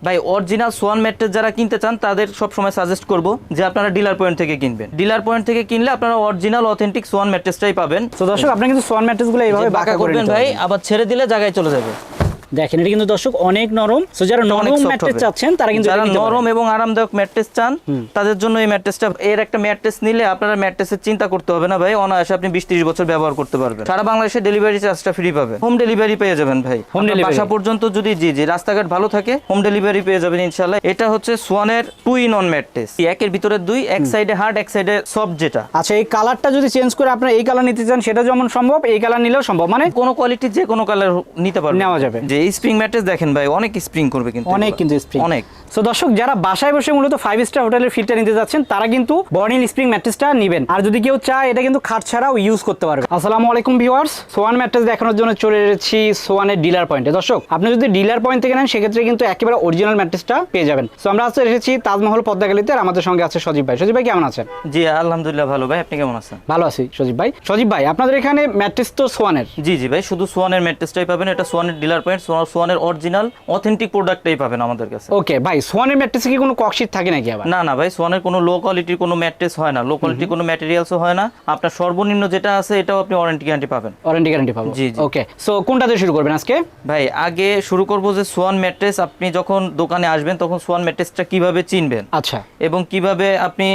ভাই original Swan mattress যারা কিনতে চান তাদের সব সময় সাজেস্ট করব যে আপনারা ডিলার পয়েন্ট থেকে কিনবেন। ডিলার পয়েন্ট থেকে কিনলে আপনারা অরিজিনাল অথেন্টিক সোয়ান ম্যাট্রেসটাই পাবেন। তো দর্শক আপনি কিন্তু সোয়ান ম্যাট্রেসগুলো এইভাবে বাঁকা করবেন ভাই, আবার ছেড়ে দিলে জায়গায় চলে যাবে। দেখেন এটা কিন্তু দর্শক অনেক নরম। সো যারা নরম ম্যাট্রেস চাচ্ছেন তারা কিন্তু যারা নরম এবং আরামদায়ক ম্যাট্রেস চান তাদের জন্য এই ম্যাট্রেসটা। এর একটা ম্যাট্রেস নিলে আপনারা ম্যাট্রেসের চিন্তা করতে হবে না ভাই, অনায়াসে আপনি 20-30 বছর ব্যবহার করতে পারবেন। সারা বাংলাদেশে ডেলিভারি চার্জটা ফ্রি পাবেন, হোম ডেলিভারি পেয়ে যাবেন ভাই। হোম ডেলিভারি বাসা পর্যন্ত যদি জি রাস্তাঘাট ভালো থাকে হোম ডেলিভারি পেয়ে যাবেন ইনশাআল্লাহ। এটা হচ্ছে সোয়ানের 2-in-1 ম্যাট্রেস, একের ভিতরে দুই, এক সাইডে হার্ড এক সাইডে সফট। যেটা আচ্ছা এই কালারটা যদি চেঞ্জ করে আপনারা এই কালার নিতে চান সেটা যেমন সম্ভব, এই কালার নিলেও সম্ভব, মানে কোনো কোয়ালিটি যে কোনো কালার নিতে পারবেন, নেওয়া যাবে। যে স্প্রিং ম্যাট্রেস দেখেন ভাই অনেক স্প্রিং করবে, কিন্তু অনেক কিন্তু স্প্রিং অনেক। সো দর্শক যারা বাসায় বসে মূলত 5 স্টার হোটেলের ফিলটা নিতে যাচ্ছেন তারা কিন্তু বর্নিল স্প্রিং ম্যাট্রেসটা নেবেন। আর যদি কেউ চায় এটা কিন্তু খাট ছাড়াও ইউজ করতে পারবে। আসসালামু আলাইকুম ভিউয়ার্স, সোয়ান ম্যাট্রেস দেখানোর জন্য চলে এসেছি সোয়ানের ডিলার পয়েন্টে। দর্শক আপনি যদি ডিলার পয়েন্ট থেকে নেন সেক্ষেত্রে কিন্তু একেবারে অরিজিনাল ম্যাট্রেসটা পেয়ে যাবেন। সো আমরা আজকে এসেছি তাজমহল পদ্মাগালিতে, আর আমাদের সঙ্গে আছে সজীব ভাই। সজীব ভাই কেমন আছেন? জি আলহামদুলিল্লাহ ভালো ভাই, আপনি কেমন আছেন? ভালো আছি সজীব ভাই। সজীব ভাই আপনাদের এখানে ম্যাট্রেস তো সোয়ানের? জি ভাই, শুধু সোয়ানের ম্যাট্রেসটাই পাবেন। এটা সোয়ানের ডিলার পয়েন্ট, সোয়ানের অরিজিনাল অথেন্টিক প্রোডাক্টটাই পাবেন আমাদের কাছে। ওকে ভাই, সোয়ানের ম্যাট্রেসে কি কোনো ককশিট থাকে নাকি আবার? না ভাই, সোয়ানের কোনো লো কোয়ালিটির কোনো ম্যাট্রেস হয় না, লো কোয়ালিটির কোনো ম্যাটেরিয়ালসও হয় না। আপনার সর্বনিম্ন যেটা আছে এটাও আপনি ওয়ারেন্টি গ্যারান্টি পাবেন। ওয়ারেন্টি গ্যারান্টি পাবো। জি। ওকে, সো কোনটা দিয়ে শুরু করবেন আজকে? ভাই আগে শুরু করব যে সোয়ান ম্যাট্রেস আপনি যখন দোকানে আসবেন তখন সোয়ান ম্যাট্রেসটা কিভাবে চিনবেন, আচ্ছা, এবং কিভাবে আপনি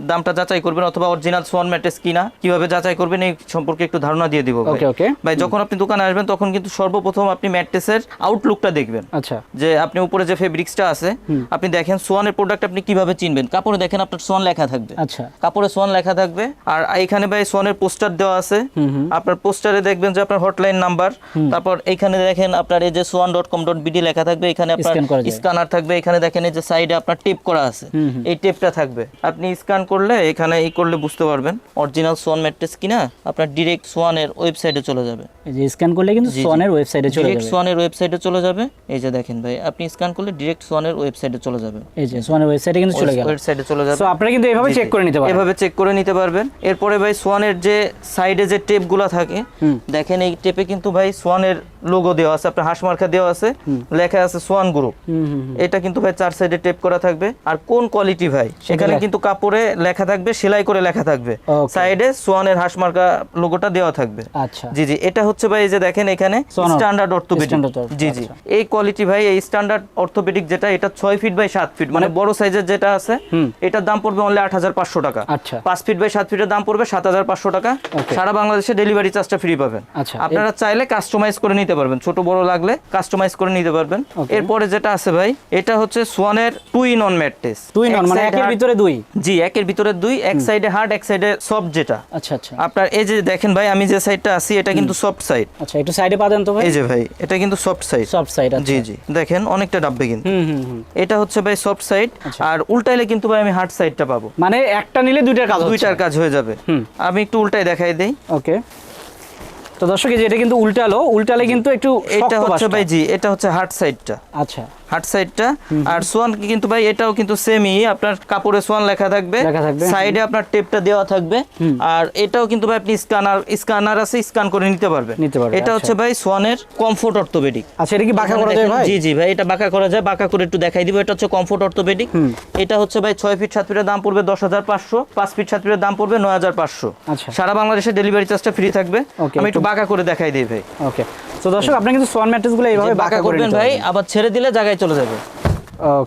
দামটা যাচাই করবেন, অথবা অরিজিনাল সোয়ান ম্যাট্রেস কিনা কিভাবে যাচাই করবেন এই সম্পর্কে একটু ধারণা দিয়ে দিব। ওকে ভাই যখন আপনি দোকানে আসবেন তখন কিন্তু সর্বপ্রথম আপনি ম্যাট্রেসের আউটলুকটা দেখবেন। আচ্ছা, যে আপনি উপরে যে ফেব্রিক্সটা আছে আপনি দেখেন সোয়ানের প্রোডাক্ট আপনি কিভাবে চিনবেন। কাপড়ে দেখেন আপনার সোয়ান লেখা থাকবে। আচ্ছা, কাপড়ে সোয়ান লেখা থাকবে। আর এখানে ভাই সোয়ানের পোস্টার দেওয়া আছে। আপনার পোস্টারে দেখবেন যে আপনার হটলাইন নাম্বার, তারপর এখানে দেখেন আপনার এই যে swan.com.bd লেখা থাকবে, এখানে আপনার স্ক্যানার থাকবে। এখানে দেখেন এই যে সাইডে আপনার টেপ করা আছে, এই টেপটা থাকবে। আপনি স্ক্যান করলে এখানে করলে বুঝতে পারবেন অরিজিনাল সোয়ান ম্যাট্রেস কিনা। আপনার ডিরেক্ট সোয়ানের ওয়েবসাইটে চলে যাবে। এই যে স্ক্যান করলে কিন্তু সোয়ানের ওয়েবসাইটে চলে যাবে। ডিরেক্ট সোয়ানের ওয়েবসাইটে চলে যাবে। এই যে দেখেন ভাই, আপনি স্ক্যান করলে ডিরেক্ট সোয়ানের ওয়েবসাইটে চলে যাবে। এই যে সোয়ানের ওয়েবসাইটে কিন্তু চলে গেল। ওয়েবসাইটে চলে যাবে। সো আপনারা কিন্তু এভাবে চেক করে নিতে পারবেন। এভাবে চেক করে নিতে পারবেন। এরপরে ভাই সোয়ানের যে সাইডে যে টেপগুলো থাকে দেখেন, এই টেপে কিন্তু ভাই সোয়ানের লোগো দেওয়া আছে, আপনার হাঁস মার্কা দেওয়া আছে, লেখা আছে সোয়ান গ্রুপ। এটা কিন্তু ভাই 4 সাইডে টেপ করা থাকবে। আর কোন কোয়ালিটি ভাই এখানে কিন্তু কাপড়ে লেখা থাকবে, সেলাই করে লেখা থাকবে, সাইডে সোয়ানের হাঁস মার্কা লোগোটা দেওয়া থাকবে। আচ্ছা, জি এটা হচ্ছে ভাই এই যে দেখেন এখানে স্ট্যান্ডার্ড অর্থোপেডিক। জি এই কোয়ালিটি ভাই, এই স্ট্যান্ডার্ড অর্থোপেডিক যেটা, এটা 6 ফিট বাই 7 ফিট, মানে বড় সাইজের যেটা আছে এটার দাম পড়বে অনলি 8500 টাকা। আচ্ছা, 5 ফিট বাই 7 ফিটের দাম পড়বে 7500 টাকা। সারা বাংলাদেশে ডেলিভারি চার্জটা ফ্রি পাবেন। আচ্ছা, আপনারা চাইলে কাস্টমাইজ করে নিতে পারবেন, ছোট বড় লাগলে কাস্টমাইজ করে নিতে পারবেন। এরপরে যেটা আছে ভাই, এটা হচ্ছে সোয়ানের 2-in-1 ম্যাট্রেস। 2-in-1 মানে একের ভিতরে দুই? জি একের ভিতরে দুই, এক সাইডে হার্ড এক সাইডে সফট। যেটা আচ্ছা আচ্ছা, আপনার এই যে দেখেন ভাই, আমি যে সাইডটা আছি এটা কিন্তু সফট সাইড। আচ্ছা, একটু সাইডে পা দেন তো ভাই। এই যে ভাই এটা কিন্তু সফট সাইড। সফট সাইড, আচ্ছা। জি দেখেন অনেকটা ডাববে কিন্তু। এটা হচ্ছে ভাই সফট সাইড। আর উল্টাইলে কিন্তু ভাই আমি হার্ড সাইডটা পাবো, মানে একটা নিলে দুইটার কাজ হয়ে যাবে। আমি একটু উল্টাই দেখাই দেই। ওকে, তো দর্শক এই যে এটা কিন্তু উল্টালে কিন্তু একটু এটা হচ্ছে ভাই জি এটা হচ্ছে হার্ড সাইডটা। আচ্ছা, হার্ড সাইডটা। আর সোয়ান কিন্তু ভাই এটাও কিন্তু সেমই, আপনার কাপড়ে সোয়ান লেখা থাকবে, সাইডে আপনার টেপটা দেওয়া থাকবে। আর এটাও কিন্তু ভাই আপনি স্ক্যানার আছে, স্ক্যান করে নিতে পারবেন। এটা হচ্ছে ভাই সোয়ানের কমফোর্ট অর্থোপেডিক। আচ্ছা, এটা কি বাঁকা করা যায় ভাই? জি ভাই এটা বাঁকা করা যায়, বাঁকা করে একটু দেখাই দিব। এটা হচ্ছে কমফোর্ট অর্থোপেডিক। এটা হচ্ছে ভাই 6 ফিট 7 ফিটের দাম পড়বে 10500, 5 ফিট 7 ফিটের দাম পড়বে 9500। আচ্ছা, সারা বাংলাদেশে ডেলিভারি চার্জটা ফ্রি থাকবে। আমি একটু বাঁকা করে দেখাই দেই ভাই। ওকে, তো দর্শক আপনি কিন্তু সোয়ান ম্যাট্রেসগুলো এইভাবে বাঁকা করবেন ভাই, আবার ছেড়ে দিলে জায়গায় চলে যাবে।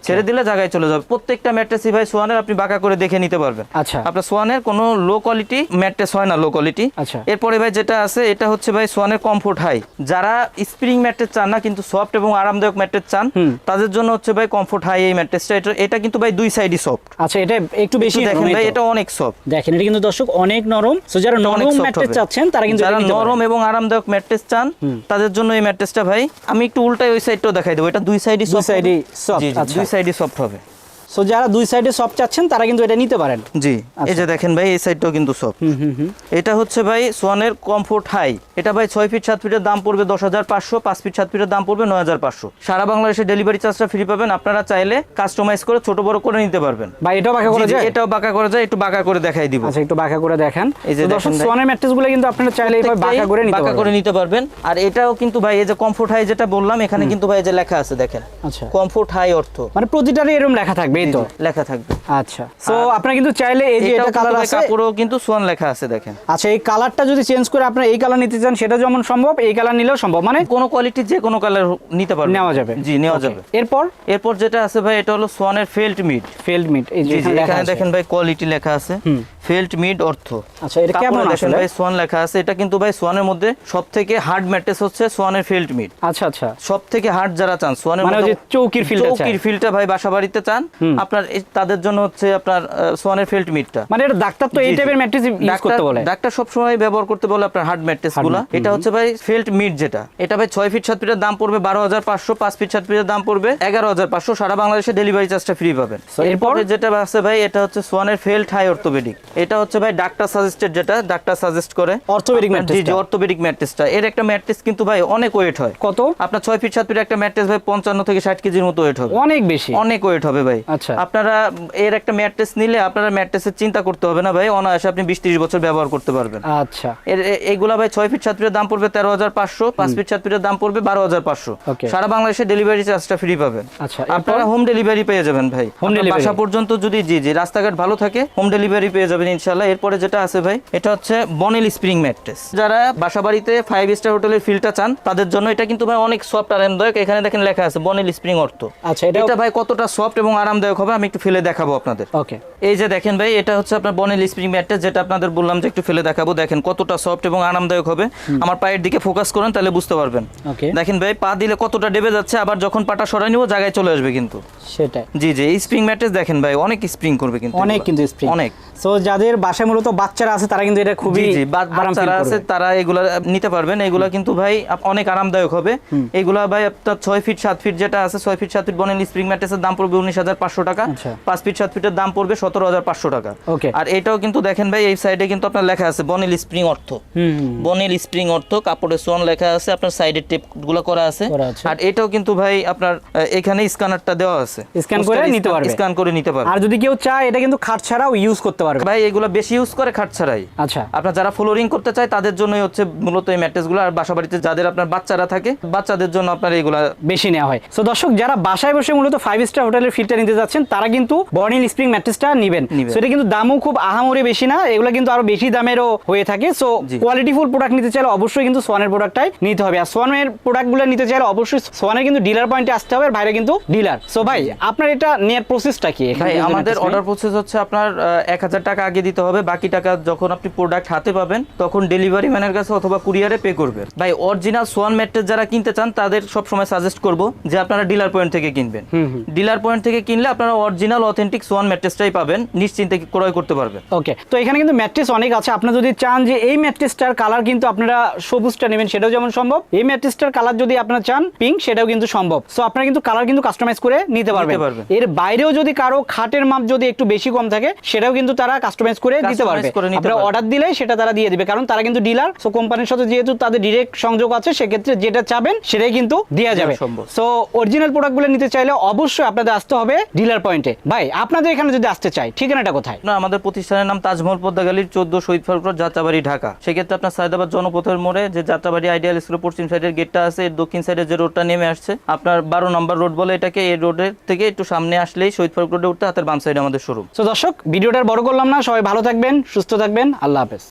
ছেড়ে দিলে জায়গায় চলে যাবে। প্রত্যেকটা ম্যাট্রেসই ভাই সোয়ানের আপনি বাঁকা করে দেখে নিতে পারবেন। আচ্ছা, আপনার সোয়ানের কোনো লো কোয়ালিটি ম্যাট্রেস হয় না, লো কোয়ালিটি। আচ্ছা, এরপরে ভাই যেটা আছে এটা হচ্ছে ভাই সোয়ানের কমফোর্ট হাই। যারা স্প্রিং ম্যাট্রেস চান না কিন্তু সফট এবং আরামদায়ক ম্যাট্রেস চান তাদের জন্য হচ্ছে ভাই কমফোর্ট হাই এই ম্যাট্রেসটা। এটা কিন্তু ভাই দুই সাইডই সফট। আচ্ছা, এটা একটু বেশি দেখেন ভাই, এটা অনেক সফট। দেখেন এটা কিন্তু দর্শক অনেক নরম। সো যারা নরম ম্যাট্রেস চাচ্ছেন তারা কিন্তু যারা নরম এবং আরামদায়ক ম্যাট্রেস চান তাদের জন্য এই ম্যাট্রেসটা ভাই। আমি একটু উল্টাই ওই সাইডটাও দেখাই দেবো। এটা দুই সাইডই সফট। দুই সাইডই সফট। দুই সাইডই সফট হবে। সো যারা দুই সাইডে সব চাচ্ছেন তারা কিন্তু এটা নিতে পারেন। জি, এই যে দেখেন ভাই এই সাইডটাও কিন্তু সব। এটা হচ্ছে ভাই সোয়ানের কমফোর্ট হাই। এটা ভাই 6 ফিট 7 ফিটের দাম পড়বে 10,500, 5 ফিট 7 ফিটের দাম পড়বে 9,500। সারা বাংলাদেশে ডেলিভারি চার্জটা ফ্রি পাবেন। আপনারা চাইলে কাস্টমাইজ করে ছোট বড় করে নিতে পারবেন। ভাই এটাও বাঁকা করা যায়? এটাও বাঁকা করা যায়, একটু বাঁকা করে দেখাই দিব। আচ্ছা, একটু বাঁকা করে দেখান। এই যে দর্শক সোয়ানের ম্যাট্রেসগুলো কিন্তু আপনারা চাইলে এইভাবে বাঁকা করে নিতে পারবেন। আর এটাও কিন্তু ভাই এই যে কমফোর্ট হাই যেটা বললাম, এখানে কিন্তু ভাই এই যে লেখা আছে দেখেন। আচ্ছা, কমফোর্ট হাই অর্থ মানে প্রতিটারই এরকম লেখা থাকবে, এই তো লেখা থাকবে। আচ্ছা, সো আপনারা কিন্তু চাইলে এই যে এটা কালার আছে, কাপড়ও কিন্তু সোয়ান লেখা আছে দেখেন। আচ্ছা, এই কালারটা যদি চেঞ্জ করে আপনারা এই কালার নিতে চান সেটা যেমন সম্ভব, এই কালার নিলেও সম্ভব, মানে কোনো কোয়ালিটির যে কোনো কালার নিতে পারবেন, নেওয়া যাবে। জি, নেওয়া যাবে। এরপর যেটা আছে ভাই এটা হলো সোয়ানের ফেল্ট মিড। এই যে এখানে দেখেন ভাই কোয়ালিটি লেখা আছে, ফেল্ট মিড অর্থ। আচ্ছা, এটা কেমন দেখেন ভাই সোয়ান লেখা আছে। এটা কিন্তু ভাই সোয়ানের মধ্যে সবথেকে হার্ড ম্যাট্রেস হচ্ছে সোয়ানের ফেল্ট মিড। আচ্ছা আচ্ছা, সবথেকে হার্ড যারা চান সোয়ানের মানে যে চৌকির ফিলটা ভাই বাসা বাড়িতে চান আপনার, তাদের জন্য হচ্ছে আপনার সোয়ানের ফেল্ট মিডটা। মানে এটা ডাক্তার তো এই টাইপের ম্যাট্রেস ইউজ করতে বলে, ডাক্তার সব সময় ব্যবহার করতে বলে আপনার হার্ড ম্যাট্রেসগুলো। এটা হচ্ছে ভাই ফেল্ট মিড যেটা, এটা ভাই 6 ফিট 7 ফিটের দাম পড়বে 12,500, 5 ফিট 7 ফিটের দাম পড়বে 11,500। সারা বাংলাদেশে ডেলিভারি চার্জটা ফ্রি পাবেন। এরপর যেটা আছে ভাই এটা হচ্ছে সোয়ানের ফেল্ট হাই অর্থোপেডিক। এটা হচ্ছে ভাই ডাক্তার সাজেস্টেড, যেটা ডাক্তার সাজেস্ট করে অর্থোপেডিক ম্যাট্রেস। জি, অর্থোপেডিক ম্যাট্রেসটা। এর একটা ম্যাট্রেস কিন্তু ভাই অনেক ওয়েট হয়। কত? আপনার 6 ফিট 7 ফিট একটা ম্যাট্রেস ভাই 55 থেকে 60 কেজির মতো ওয়েট হবে। অনেক বেশি, অনেক ওয়েট হবে ভাই। আচ্ছা, আপনারা এর একটা ম্যাট্রেস নিলে আপনারা ম্যাট্রেসের চিন্তা করতে হবে না ভাই, অনায়াসে আপনি 20-30 বছর ব্যবহার করতে পারবেন। আচ্ছা, এইগুলা ভাই 6 ফিট 7 ফিটের দাম পড়বে 13,500, 5 ফিট 7 ফিটের দাম পড়বে 12,500। সারা বাংলাদেশে ডেলিভারি চার্জটা ফ্রি পাবেন। আচ্ছা, আপনারা হোম ডেলিভারি পেয়ে যাবেন ভাই, বাসা পর্যন্ত যদি জি রাস্তাঘাট ভালো থাকে হোম ডেলিভারি পেয়ে যাবেন ইনশাআল্লাহ। এরপরে যেটা আছে ভাই এটা হচ্ছে বনেল স্প্রিং ম্যাট্রেস। যারা বাসা বাড়িতে 5 স্টার হোটেলের ফিলটা চান তাদের জন্য এটা কিন্তু ভাই অনেক সফট আরামদায়ক। এখানে দেখেন লেখা আছে বনেল স্প্রিং অর্থ। আচ্ছা, এটা ভাই কতটা সফট এবং আরামদায়ক হবে আমি একটু ফেলে দেখাবো আপনাদের। ওকে, এই যে দেখেন ভাই এটা হচ্ছে আপনার বনেল স্প্রিং ম্যাট্রেস, যেটা আপনাদের বললাম যে একটু ফেলে দেখাবো। দেখেন কতটা সফট এবং আরামদায়ক হবে। আমার পায়ের দিকে ফোকাস করেন তাহলে বুঝতে পারবেন। দেখেন ভাই পা দিলে কতটা ডেবে যাচ্ছে, আবার যখন পাটা সরাই নিব জায়গায় চলে আসবে কিন্তু। সেটাই, জি এই স্প্রিং ম্যাট্রেস দেখেন ভাই অনেক স্প্রিং করবে কিন্তু, অনেক কিন্তু স্প্রিং অনেক। সো যাদের বাসায় মূলত বাচ্চারা আছে তারা কিন্তু এটা খুবই বাচ্চারা আছে তারা এগুলা নিতে পারবেন। এগুলা কিন্তু ভাই অনেক আরামদায়ক হবে। এগুলা ভাই আপনার 6 ফিট 7 ফিট যেটা আছে, 6 ফিট 7 ফিট বনেল স্প্রিং ম্যাট্রেসের দাম পড়বে 19,500 টাকা। 5 ফিট 7 ফিটের দাম পড়বে 17,500 টাকা। আর এটাও কিন্তু দেখেন ভাই এই সাইডে কিন্তু আপনার লেখা আছে বনেল স্প্রিং অর্থ। বনেল স্প্রিং অর্থ কাপড়ে সোয়ান লেখা আছে, আপনার সাইডে টেপগুলো করা আছে। আর এটাও কিন্তু ভাই আপনার এখানে স্ক্যানারটা দেওয়া আছে, স্ক্যান করে নিতে পারবে। আর যদি কেউ চায় এটা কিন্তু খাট ছাড়াও ইউজ করতে পারবে ভাই, এগুলো বেশি ইউজ করে খাট ছাড়াই। আচ্ছা, আপনার যারা ফ্লোরিং করতে চায় তাদের জন্যই হচ্ছে মূলত এই ম্যাট্রেসগুলো। আর বাসা বাড়িতে যাদের আপনার বাচ্চারা থাকে বাচ্চাদের জন্য আপনার এগুলা বেশি নেওয়া হয়। সো দর্শক যারা বাসায় বসে মূলত 5 স্টার হোটেলের ফিটটা নিতে যাচ্ছেন তারা কিন্তু বর্নিল স্প্রিং ম্যাট্রেসটা নেবেন। সো এটা কিন্তু দামও খুব আহামরি বেশি না, এগুলো কিন্তু আরো বেশি দামেরও হয়ে থাকে। সো কোয়ালিটিফুল প্রোডাক্ট নিতে চাইলে অবশ্যই কিন্তু সোয়ানের প্রোডাক্টটাই নিতে হবে। আর সোয়ানের প্রোডাক্টগুলো নিতে চাইলে অবশ্যই সোয়ানের কিন্তু ডিলার পয়েন্টে আসতে হবে, আর বাইরে কিন্তু ডিলার। সো ভাই আপনার এটা নেয়ার প্রসেসটা কি? ভাই আমাদের অর্ডার প্রসেস হচ্ছে আপনার 1,000 টাকা আগে দিতে হবে, বাকি টাকা যখন আপনি প্রোডাক্ট হাতে পাবেন তখন ডেলিভারি ম্যানের কাছে অথবা কুরিয়ারে পে করবেন। ভাই অরিজিনাল সোয়ান ম্যাট্রেস যারা কিনতে চান তাদের সব সময় সাজেস্ট করব যে আপনারা ডিলার পয়েন্ট থেকে কিনবেন। ডিলার পয়েন্ট থেকে কিনলে আপনারা অরিজিনাল অথেন্টিক সোয়ান ম্যাট্রেসটাই পাবেন, নিশ্চিন্তে ক্রয় করতে পারবেন। ওকে, তো এখানে কিন্তু ম্যাট্রেস অনেক আছে। আপনারা যদি চান যে এই ম্যাট্রেসটার কালার কিন্তু আপনারা সবুজটা নেবেন সেটাও যেমন সম্ভব, এই ম্যাট্রেসটার কালার যদি আপনারা চান পিঙ্ক সেটাও কিন্তু সম্ভব। সো আপনারা কিন্তু কালার কিন্তু কাস্টমাইজ করে নিতে পারবেন। এর বাইরেও যদি কারো খাটের মাপ যদি একটু বেশি কম থাকে সেটাও কিন্তু তারা কাস্টমাইজ করে দিতে পারবে। আপনারা অর্ডার দিলে সেটা তারা দিয়ে দিবে, কারণ তারা কিন্তু ডিলার। সো কোম্পানির সাথে যেহেতু তাদের ডিরেক্ট সংযোগ আছে সেক্ষেত্রে যেটা চাবেন সেটাই কিন্তু দেওয়া যাবে। সো অরিজিনাল প্রোডাক্টগুলো নিতে চাইলে অবশ্যই আপনাদের আসতে হবে ডিলার পয়েন্টে। ভাই আপনাদের এখানে যদি আসতে চাই ঠিকানাটা কোথায়? না, আমাদের প্রতিষ্ঠানের নাম তাজমহল পদ্মাগালির 14 শহীদ ফারুক রোড, যাত্রাবাড়ি, ঢাকা। সেক্ষেত্রে আপনার সায়দাবাদ জনপথের মোড়ে যে যাত্রাবাড়ি আইডিয়াল স্কুলের পশ্চিম সাইডের গেটটা আছে, এর দক্ষিণ সাইডে যে রোডটা নেমে আসছে আপনার 12 নম্বর রোড বলে এটাকে, এই রোডের থেকে একটু সামনে আসলেই শহীদ ফারুক রোডে উঠতে হাতের বাম সাইডে আমাদের শোরুম। তো দর্শক ভিডিওটা বড় করলাম না, সবাই ভালো থাকবেন, সুস্থ থাকবেন, আল্লাহ হাফেজ।